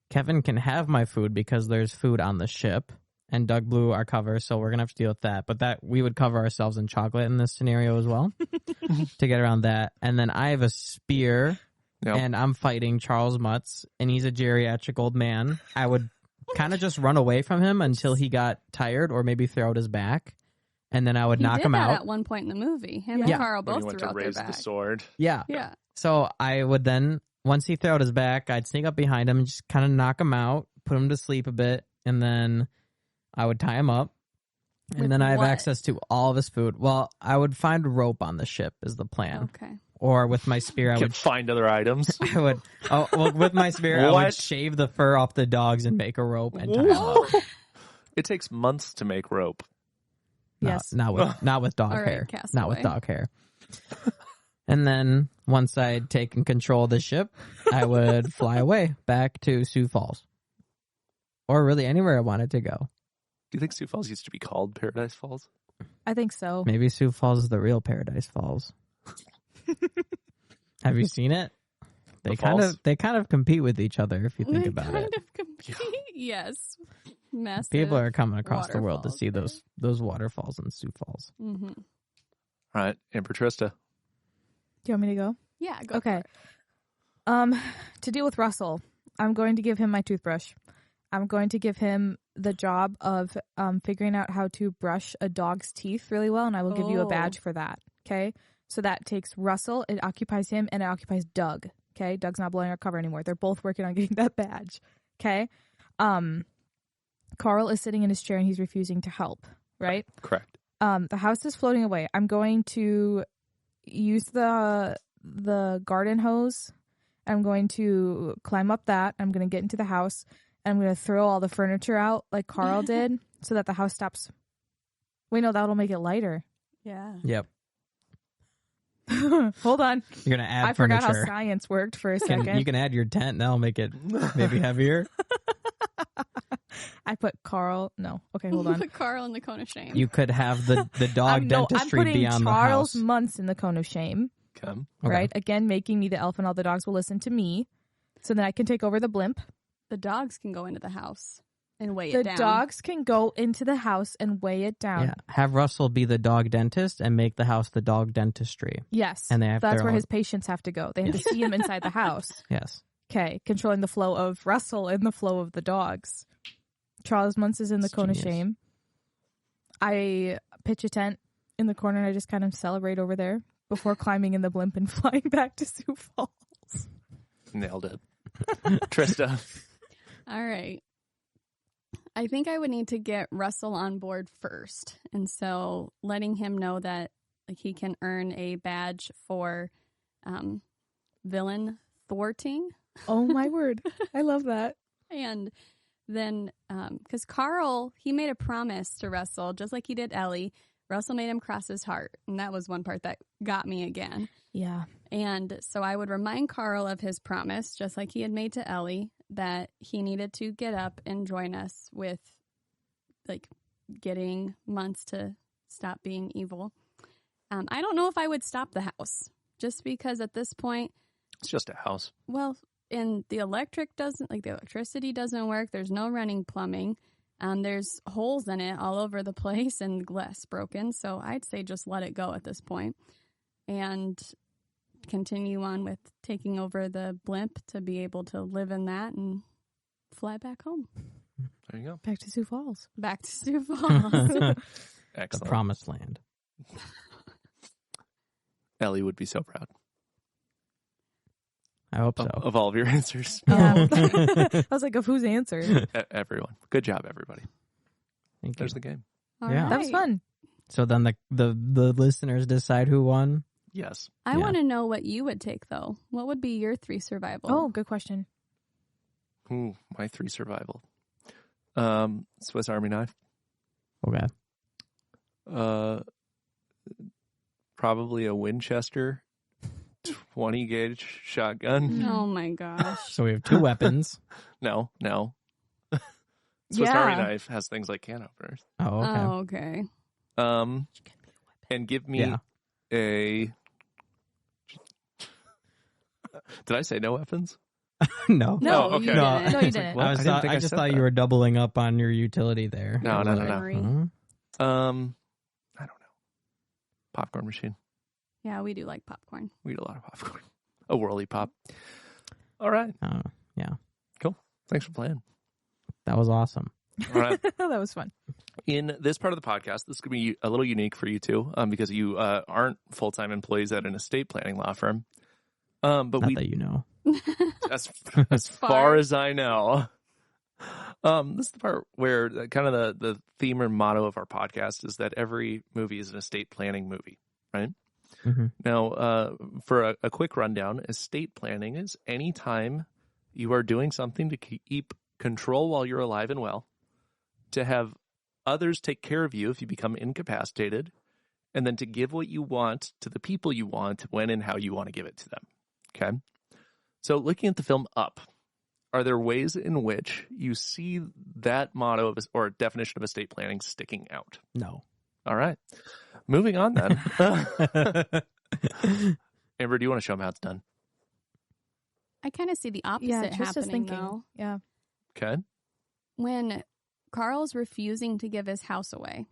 Kevin can have my food because there's food on the ship, and Doug blew our cover, so we're gonna have to deal with that. But that we would cover ourselves in chocolate in this scenario as well to get around that. And then I have a spear, Yep. and I'm fighting Charles Muntz, and he's a geriatric old man. I would kind of just run away from him until he got tired, or maybe throw out his back, and then I would knock did him that out. at one point in the movie. Him Yeah. and Carl When both you went threw to out their raise the back. sword. Yeah. Yeah. So I would then, once he threw out his back, I'd sneak up behind him and just kind of knock him out, put him to sleep a bit, and then I would tie him up. And With then I have what? access to all of his food. Well, I would find rope on the ship is the plan. Okay. Or with my spear, I Can would find other items. with my spear, I What? would shave the fur off the dogs and make a rope and tie them up. It takes months to make rope. Yes. Not with dog All right, hair. castaway. Not with dog hair. And then once I'd taken control of the ship, I would fly away back to Sioux Falls. Or really anywhere I wanted to go. Do you think Sioux Falls used to be called Paradise Falls? I think so. Maybe Sioux Falls is the real Paradise Falls. Have you seen it? They kind of compete with each other if you think They about kind it. of compete. Yes. Massive. People are coming across the world to waterfalls see there. those waterfalls in Sioux Falls. Mm-hmm. All right, Amber Trista. Do you want me to go? Yeah. Go Okay. For it. To deal with Russell, I'm going to give him my toothbrush. I'm going to give him the job of figuring out how to brush a dog's teeth really well, and I will give you a badge for that. Okay? So that takes Russell, it occupies him, and it occupies Doug. Okay? Doug's not blowing our cover anymore. They're both working on getting that badge. Okay? Carl is sitting in his chair and he's refusing to help, right? Correct. The house is floating away. I'm going to use the garden hose. I'm going to climb up that. I'm going to get into the house. And I'm going to throw all the furniture out like Carl did so that the house stops. Wait, no, that'll make it lighter. Yeah. Yep. Hold on. You're going to add I furniture. forgot how science worked for a second. You can add your tent. That'll make it maybe heavier. I put Carl. No. Okay, hold on. Put Carl in the cone of shame. You could have the dog I'm dentistry putting beyond Charles the house. Muntz in the cone of shame. Come. Okay. Right? Again, making me the elf and all the dogs will listen to me. So then I can take over the blimp. The dogs can go into the house and weigh The it down. dogs can go into the house and weigh it down. Yeah. Have Russell be the dog dentist and make the house the dog dentistry. Yes. And they have that's their where own- his patients have to go. They have to see him inside the house. Yes. Okay. Controlling the flow of Russell and the flow of the dogs. Charles Muntz is in the It's cone genius. of shame. I pitch a tent in the corner and I just kind of celebrate over there before climbing in the blimp and flying back to Sioux Falls. Nailed it. Trista. All right. I think I would need to get Russell on board first. And so letting him know that like he can earn a badge for villain thwarting. Oh my word. I love that. And then, because Carl, he made a promise to Russell, just like he did Ellie. Russell made him cross his heart. And that was one part that got me again. Yeah. And so I would remind Carl of his promise, just like he had made to Ellie, that he needed to get up and join us with, like, getting months to stop being evil. I don't know if I would stop the house, just because at this point, It's just a house. well, and the electricity doesn't work. There's no running plumbing. There's holes in it all over the place and the glass broken. So I'd say just let it go at this point and continue on with taking over the blimp to be able to live in that and fly back home. There you go. Back to Sioux Falls. Back to Sioux Falls. The Excellent. promised land. Ellie would be so proud I hope so. of all of your answers. Yeah. I was like, of whose answer? Everyone. Good job, everybody. Thank you. There's the game. All Yeah. right. That was fun. So then the listeners decide who won. Yes. I Yeah. want to know what you would take, though. What would be your 3 survival? Oh, good question. Ooh, my 3 survival. Swiss Army knife. Okay. Probably a Winchester 20 gauge shotgun. Oh, my gosh. So we have 2 weapons. No. Swiss Yeah. Army knife has things like can openers. Oh, okay. Oh, okay. And give me Yeah. a. Did I say no weapons? No. No, okay. you No. didn't. No, you didn't. Well, I didn't think I I just said thought that. you were doubling up on your utility there. No, I was no, like, no. Memory. huh? I don't know. Popcorn machine. Yeah, we do like popcorn. We eat a lot of popcorn. A whirly pop. All right. Yeah. Cool. Thanks for playing. That was awesome. All right. That was fun. In this part of the podcast, this could be a little unique for you two, because you aren't full-time employees at an estate planning law firm. But Not we, that you know. as far as I know, this is the part where kind of the theme or motto of our podcast is that every movie is an estate planning movie, right? Mm-hmm. Now, for a quick rundown, estate planning is any time you are doing something to keep control while you're alive and well, to have others take care of you if you become incapacitated, and then to give what you want to the people you want when and how you want to give it to them. Okay? So looking at the film Up, are there ways in which you see that motto or definition of estate planning sticking out? No. All right. Moving on then. Amber, do you want to show them how it's done? I kind of see the opposite Yeah, just happening, thinking. though. Yeah. Okay. When Carl's refusing to give his house away,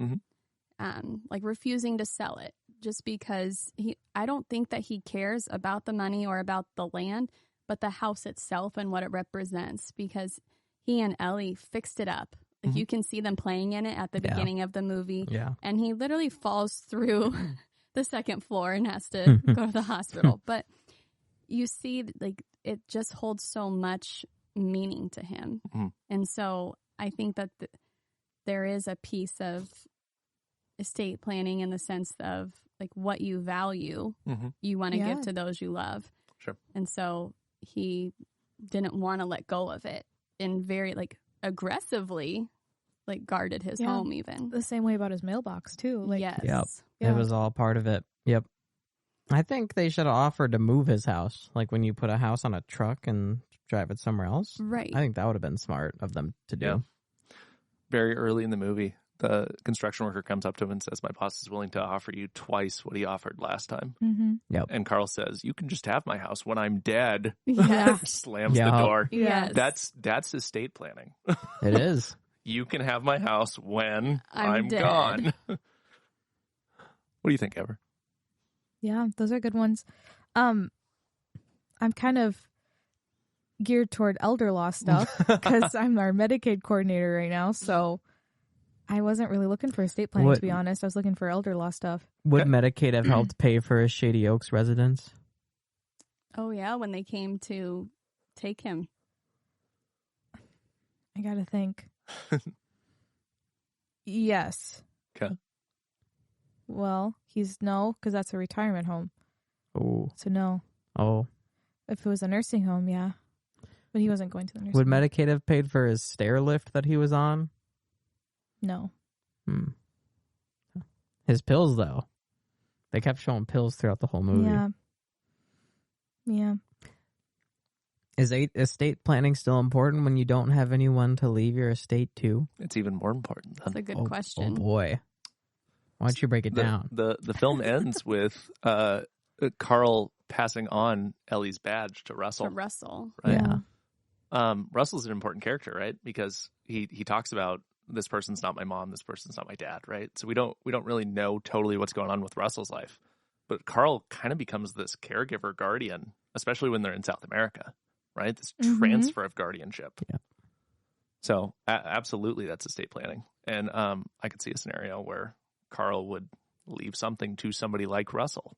like refusing to sell it, just because I don't think that he cares about the money or about the land, but the house itself and what it represents, because he and Ellie fixed it up. Like you can see them playing in it at the beginning of the movie. Yeah. And he literally falls through the second floor and has to go to the hospital. But you see, like, it just holds so much meaning to him. And so I think that there is a piece of estate planning in the sense of, like, what you value, you want to give to those you love. Sure. And so he didn't want to let go of it, and very, like, aggressively, like, guarded his home even. The same way about his mailbox, too. Like, yes. Yep. Yeah. It was all part of it. Yep. I think they should have offered to move his house. Like when you put a house on a truck and drive it somewhere else. Right. I think that would have been smart of them to do. Yeah. Very early in the movie, the construction worker comes up to him and says, "My boss is willing to offer you twice what he offered last time." Mm-hmm. Yep. And Carl says, "You can just have my house when I'm dead." Yeah. Slams Yeah. the door. Yes. That's estate planning. It is. You can have my house when I'm dead. gone. What do you think, Ever? Yeah, those are good ones. I'm kind of geared toward elder law stuff because I'm our Medicaid coordinator right now. So I wasn't really looking for estate planning, to be honest. I was looking for elder law stuff. Would Medicaid have helped pay for his Shady Oaks residence? Oh, yeah, when they came to take him. I got to think. Yes. Okay. Well, he's no, because that's a retirement home. Oh. So no. Oh. If it was a nursing home, yeah. But he wasn't going to the nursing Would home. Medicaid have paid for his stair lift that he was on? No. His pills, though. They kept showing pills throughout the whole movie. Yeah. Is estate planning still important when you don't have anyone to leave your estate to? It's even more important. That's a good question. Oh, boy. Why don't you break it down? The film ends with Carl passing on Ellie's badge to Russell. Right? Yeah. Russell's an important character, right? Because he talks about this person's not my mom, this person's not my dad, right? So we don't really know totally what's going on with Russell's life. But Carl kind of becomes this caregiver guardian, especially when they're in South America, right? This transfer of guardianship. Yeah. So absolutely, that's estate planning. And I could see a scenario where Carl would leave something to somebody like Russell.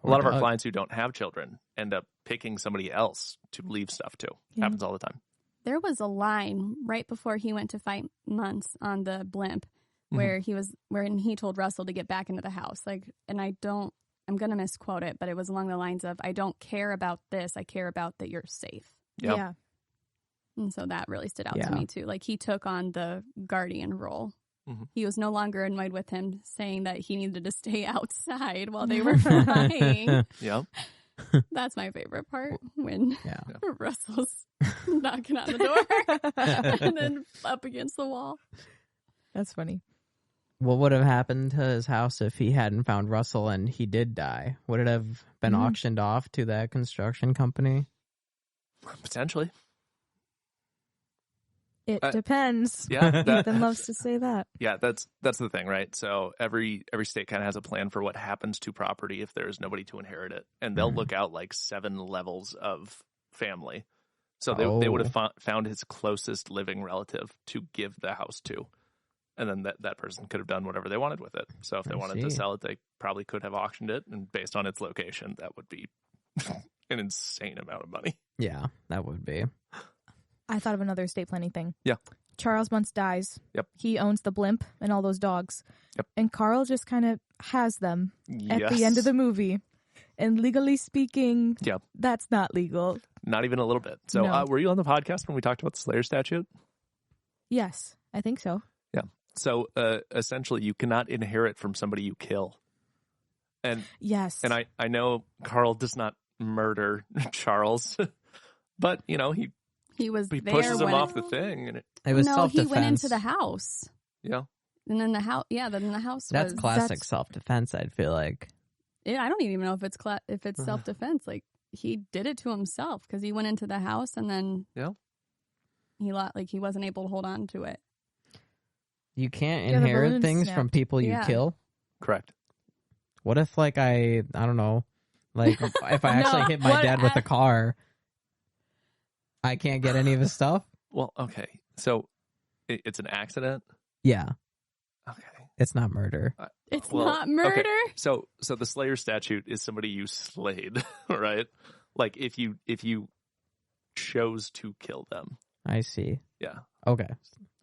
A lot of our clients who don't have children end up picking somebody else to leave stuff to. Yeah. Happens all the time. There was a line right before he went to 5 months on the blimp where he told Russell to get back into the house. I'm going to misquote it, but it was along the lines of, I don't care about this. I care about that you're safe. Yep. Yeah. And so that really stood out to me too. Like, he took on the guardian role. He was no longer annoyed with him saying that he needed to stay outside while they were flying. Yep. That's my favorite part, when Russell's knocking on the door and then up against the wall. That's funny. What would have happened to his house if he hadn't found Russell and he did die? Would it have been auctioned off to that construction company? Potentially. It depends. Yeah, Ethan loves to say that. Yeah, that's the thing, right? So every state kind of has a plan for what happens to property if there's nobody to inherit it, and they'll look out like 7 levels of family. So they would have found his closest living relative to give the house to, and then that person could have done whatever they wanted with it. So if they wanted to sell it, they probably could have auctioned it, and based on its location, that would be an insane amount of money. Yeah, that would be. I thought of another estate planning thing. Yeah. Charles once dies. Yep. He owns the blimp and all those dogs. Yep. And Carl just kind of has them at Yes. the end of the movie. And legally speaking, Yep. that's not legal. Not even a little bit. So No. were you on the podcast when we talked about the Slayer Statute? Yes, I think so. Yeah. So essentially, you cannot inherit from somebody you kill. And Yes. And I know Carl does not murder Charles, but he pushes him off the thing, and It was no, self-defense. he went into the house. Yeah. And then the house, then the house That's was... classic self-defense, I'd feel like. I don't even know if it's self-defense. Like, he did it to himself because he went into the house and then he wasn't able to hold on to it. You can't the inherit balloon things snapped. from people you kill? Correct. What if, I don't know, if I actually hit my dad with a car, I can't get any of his stuff? Well, okay. So it's an accident? Yeah. Okay. It's not murder. It's not murder? Okay. So the Slayer Statute is somebody you slayed, right? Like, if you chose to kill them. I see. Yeah. Okay.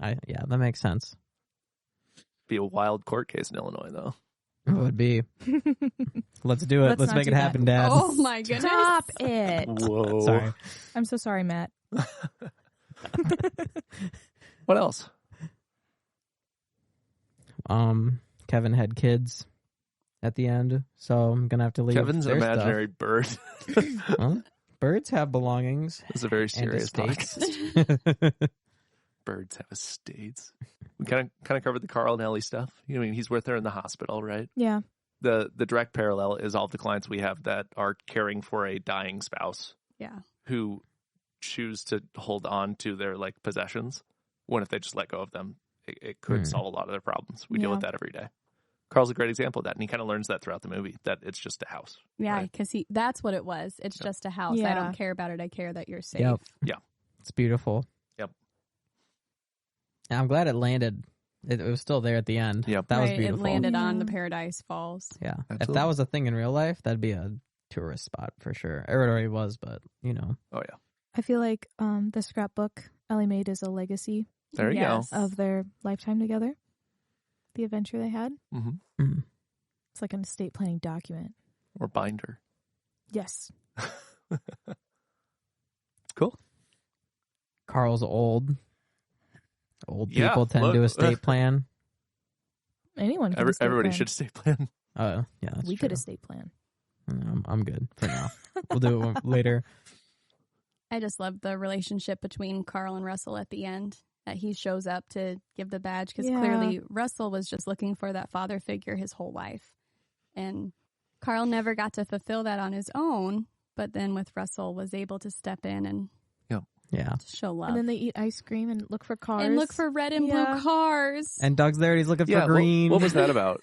That makes sense. Be a wild court case in Illinois, though. It would be. Let's do it. Let's not make do it happen, that. Dad. Oh my goodness. Stop it. Whoa. Sorry. I'm so sorry, Matt. What else? Kevin had kids at the end, so I'm gonna have to leave. Kevin's their imaginary bird. Well, birds have belongings. This is a very And serious estates. podcast. Birds have estates. We kind of covered the Carl and Ellie stuff. He's with her in the hospital, right? Yeah. The direct parallel is all of the clients we have that are caring for a dying spouse. Yeah. Who choose to hold on to their possessions, when if they just let go of them, it could solve a lot of their problems. We deal with that every day. Carl's a great example of that, and he kind of learns that throughout the movie, that it's just a house. Yeah, because that's what it was. It's just a house. Yeah. I don't care about it. I care that you're safe. Yep. Yeah. It's beautiful. Yep. And I'm glad it landed. It was still there at the end. Yep. That was Right, beautiful. it landed on Yeah. the Paradise Falls. Yeah. If Absolutely. that was a thing in real life, that'd be a tourist spot for sure. It already was, but Oh, yeah. I feel like the scrapbook Ellie made is a legacy There you Yes. of their lifetime together. The adventure they had. go. Mm-hmm. Mm. It's like an estate planning document. Or binder. Yes. Cool. Carl's old. Old Yeah, people tend look. to estate plan. Anyone can estate Everybody plan. should estate plan. Yeah, that's We true. could estate plan. I'm good for now. We'll do it later. I just love the relationship between Carl and Russell at the end. That he shows up to give the badge because clearly Russell was just looking for that father figure his whole life. And Carl never got to fulfill that on his own, but then with Russell was able to step in and to show love. And then they eat ice cream and look for cars. And look for red and blue cars. And Doug's there and he's looking for green. What was that about?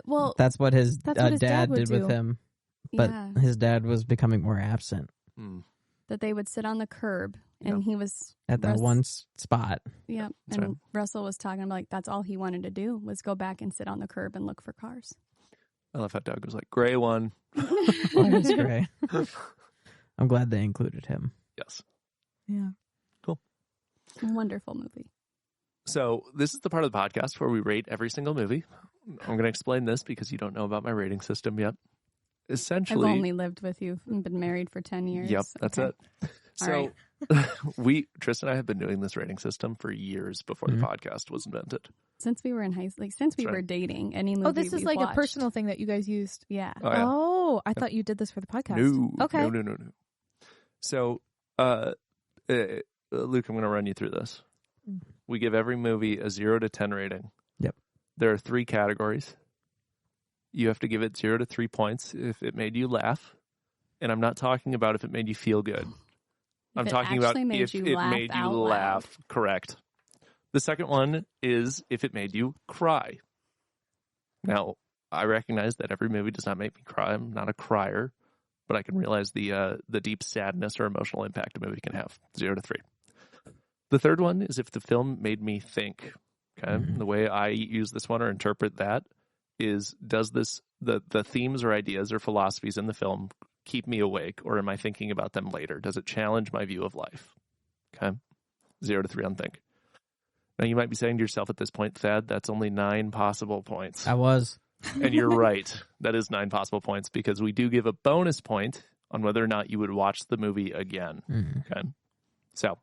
Well, that's what his dad dad did do. with him. But his dad was becoming more absent. That they would sit on the curb and he was at that one spot. Yeah. And right. Russell was talking about that's all he wanted to do was go back and sit on the curb and look for cars. I love how Doug was like, gray one. It's gray. I'm glad they included him. Yes. Yeah. Cool. Wonderful movie. So this is the part of the podcast where we rate every single movie. I'm going to explain this because you don't know about my rating system yet. Essentially, I've only lived with you and been married for 10 years. Yep, that's it. So Trista and I have been doing this rating system for years before the podcast was invented. Since we were in high school, since we were dating, any movie this is like watched. a personal thing that you guys used. Yeah. Oh, I thought you did this for the podcast. No. Okay. No. So, Luke, I'm going to run you through this. We give every movie a 0 to 10 rating. Yep. There are 3 categories. You have to give it 0 to 3 points if it made you laugh. And I'm not talking about if it made you feel good. I'm talking about if it made you laugh. Correct. The second one is if it made you cry. Now, I recognize that every movie does not make me cry. I'm not a crier, but I can realize the deep sadness or emotional impact a movie can have. 0 to 3. The third one is if the film made me think. Okay, the way I use this one or interpret that is: does the themes or ideas or philosophies in the film keep me awake, or am I thinking about them later? Does it challenge my view of life? Okay, 0 to 3 on think. Now you might be saying to yourself at this point, Thad, that's only 9 possible points. I was. And you're right. That is 9 possible points because we do give a bonus point on whether or not you would watch the movie again. Okay. So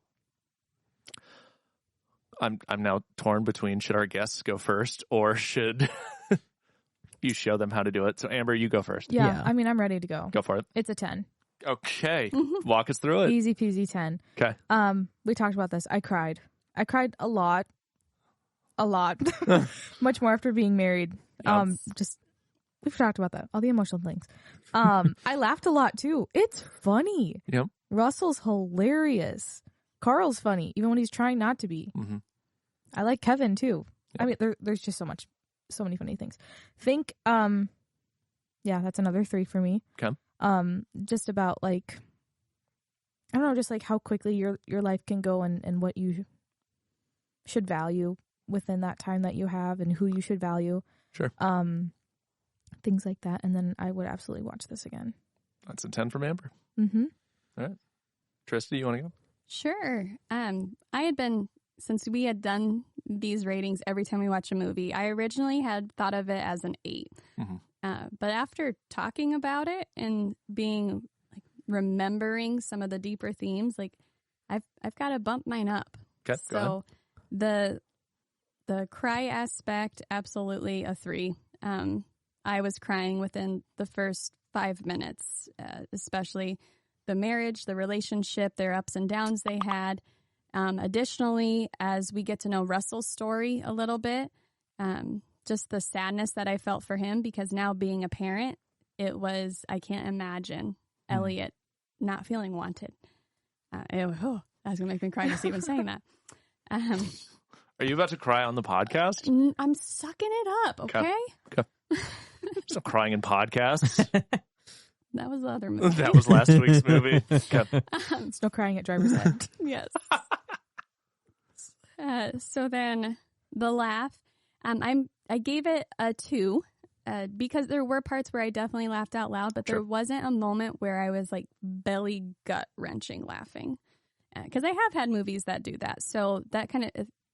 I'm now torn between should our guests go first or should you show them how to do it. So Amber, you go first. Yeah. I mean, I'm ready to go. Go for it. It's a 10. Okay. Walk us through it. Easy peasy 10. Okay. We talked about this. I cried a lot. Much more after being married. We've talked about that. All the emotional things. I laughed a lot too. It's funny. Yep. Russell's hilarious. Carl's funny, even when he's trying not to be. I like Kevin too. Yep. I mean, there's just so many funny things. Think, that's another 3 for me. Okay. Just about like, I don't know, just like how quickly your life can go and what you should value within that time that you have and who you should value. Sure. Things like that. And then I would absolutely watch this again. That's a 10 from Amber. All right. Trista, you want to go? Sure. I had been, since we had done these ratings every time we watch a movie, I originally had thought of it as an 8. But after talking about it and being like remembering some of the deeper themes, like I've got to bump mine up. Okay. So the cry aspect, absolutely a 3. I was crying within the first 5 minutes, especially the marriage, the relationship, their ups and downs they had. Additionally, as we get to know Russell's story a little bit, just the sadness that I felt for him, because now being a parent, I can't imagine Elliot not feeling wanted. That's going to make me cry just even saying that. Are you about to cry on the podcast? I'm sucking it up, okay? Stop crying in podcasts. That was the other movie. That was last week's movie. Okay. It's no crying at driver's ed. Yes. So then the laugh, I gave it a 2 because there were parts where I definitely laughed out loud, but there wasn't a moment where I was like belly gut wrenching laughing. Because I have had movies that do that, so that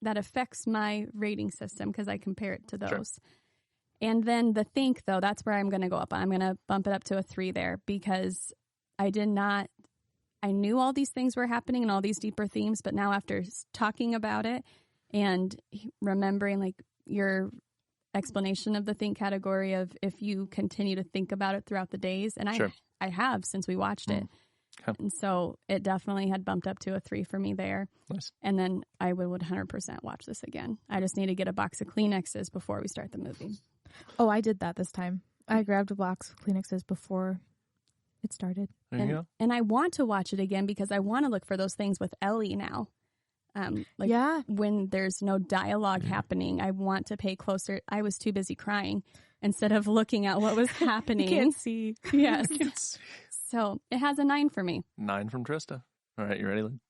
that affects my rating system because I compare it to those. Sure. And then the think, though, that's where I'm going to go up. I'm going to bump it up to a 3 there because I did not I knew all these things were happening and all these deeper themes, but now after talking about it and remembering like your explanation of the think category of if you continue to think about it throughout the days, and I have since we watched it. Okay. And so it definitely had bumped up to a 3 for me there. Nice. And then I would 100% watch this again. I just need to get a box of Kleenexes before we start the movie. Oh, I did that this time. I grabbed a box of Kleenexes before it started. There you go. And I want to watch it again because I want to look for those things with Ellie now. When there's no dialogue happening, I want to pay closer. I was too busy crying instead of looking at what was happening. You can't see. Yes. I can't see. So it has a 9 for me. 9 from Trista. All right, you ready, Lynn?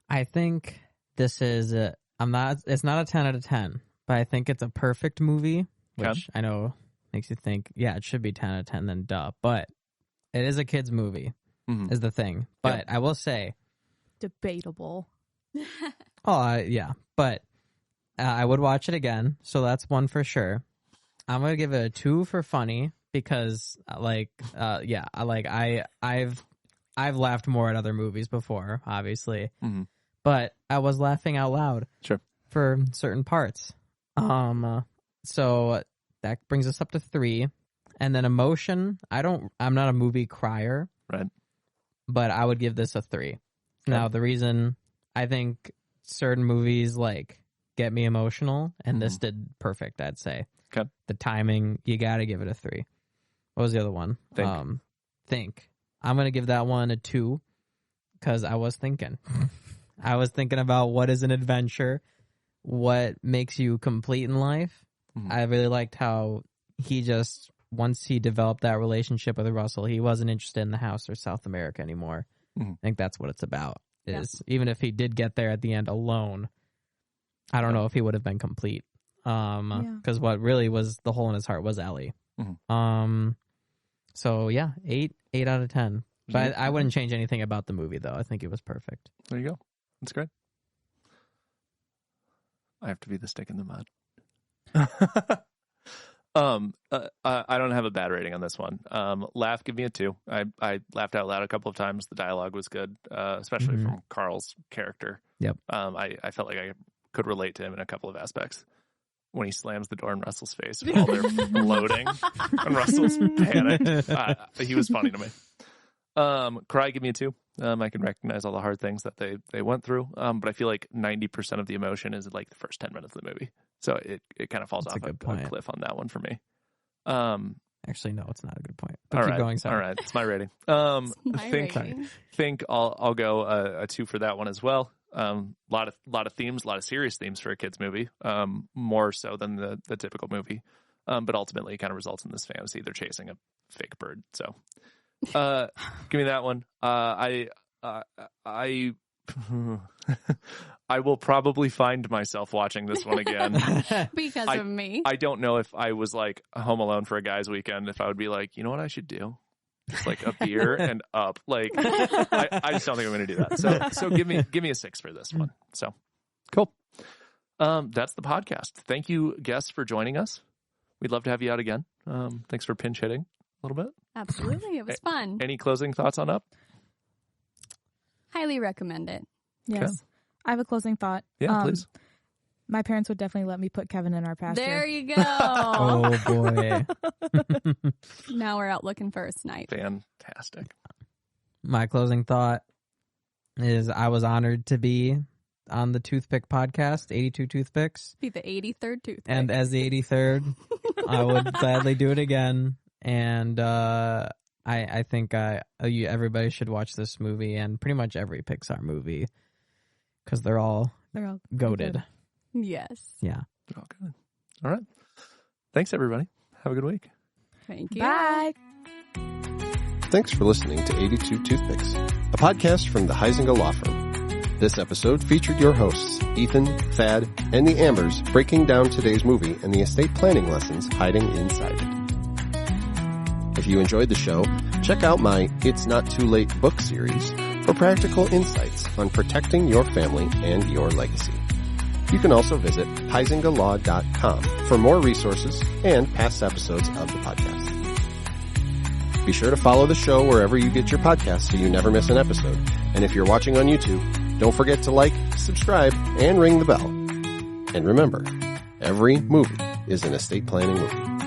I think this is it's not a 10 out of 10, but I think it's a perfect movie, which I know makes you think, yeah, it should be 10 out of 10, then duh. But it is a kid's movie, is the thing. But I will say, debatable. But I would watch it again, so that's 1 for sure. I'm gonna give it a 2 for funny because, I've laughed more at other movies before, obviously, but I was laughing out loud for certain parts. So that brings us up to 3, and then emotion. I'm not a movie crier, right? But I would give this a 3. Okay. Now the reason I think certain movies like get me emotional, and this did perfect, I'd say. Okay. The timing, you got to give it a 3. What was the other one? Think. I'm going to give that one a 2 because I was thinking. I was thinking about what is an adventure, what makes you complete in life. I really liked how once he developed that relationship with Russell, he wasn't interested in the house or South America anymore. I think that's what it's about. Even if he did get there at the end alone, I don't know if he would have been complete. Because what really was the hole in his heart was Ellie. So yeah, 8 out of 10. But I wouldn't change anything about the movie, though. I think it was perfect. There you go. That's great. I have to be the stick in the mud. I don't have a bad rating on this one. Laugh, give me a 2. I laughed out loud a couple of times. The dialogue was good, especially from Carl's character. Yep. I felt like I could relate to him in a couple of aspects. When he slams the door in Russell's face while they're floating and Russell's panicked. He was funny to me. Cry, give me a 2. I can recognize all the hard things that they went through. But I feel like 90% of the emotion is like the first 10 minutes of the movie. So it kind of falls off a cliff on that one for me. Actually, no, it's not a good point. But keep going, sorry. All right, it's my rating. rating. Think I'll go a 2 for that one as well. Lot of themes, a lot of serious themes for a kid's movie, more so than the typical movie. But ultimately it kind of results in this fantasy. They're chasing a fake bird. So, give me that one. I will probably find myself watching this one again. Because of me. I don't know if I was like home alone for a guy's weekend, if I would be like, you know what I should do? Just like a beer and up. Like I just don't think I'm going to do that. So give me a 6 for this one. So cool. That's the podcast. Thank you, guests, for joining us. We'd love to have you out again. Thanks for pinch hitting a little bit. Absolutely, it was fun. Any closing thoughts on Up? Highly recommend it. Yes, okay. I have a closing thought. Yeah, please. My parents would definitely let me put Kevin in our pasture. There you go. Oh, boy. Now we're out looking for a snipe. Fantastic. My closing thought is I was honored to be on the Toothpick podcast, 82 Toothpicks. Be the 83rd Toothpick. And as the 83rd, I would gladly do it again. And I think everybody should watch this movie and pretty much every Pixar movie because they're all goated. Good. Yes. Yeah. They're all good. All right. Thanks, everybody. Have a good week. Thank you. Bye. Thanks for listening to 82 Toothpicks, a podcast from the Heisinger Law Firm. This episode featured your hosts, Ethan, Thad, and the Ambers breaking down today's movie and the estate planning lessons hiding inside it. If you enjoyed the show, check out my It's Not Too Late book series for practical insights on protecting your family and your legacy. You can also visit heisingerlaw.com for more resources and past episodes of the podcast. Be sure to follow the show wherever you get your podcasts so you never miss an episode. And if you're watching on YouTube, don't forget to like, subscribe, and ring the bell. And remember, every movie is an estate planning movie.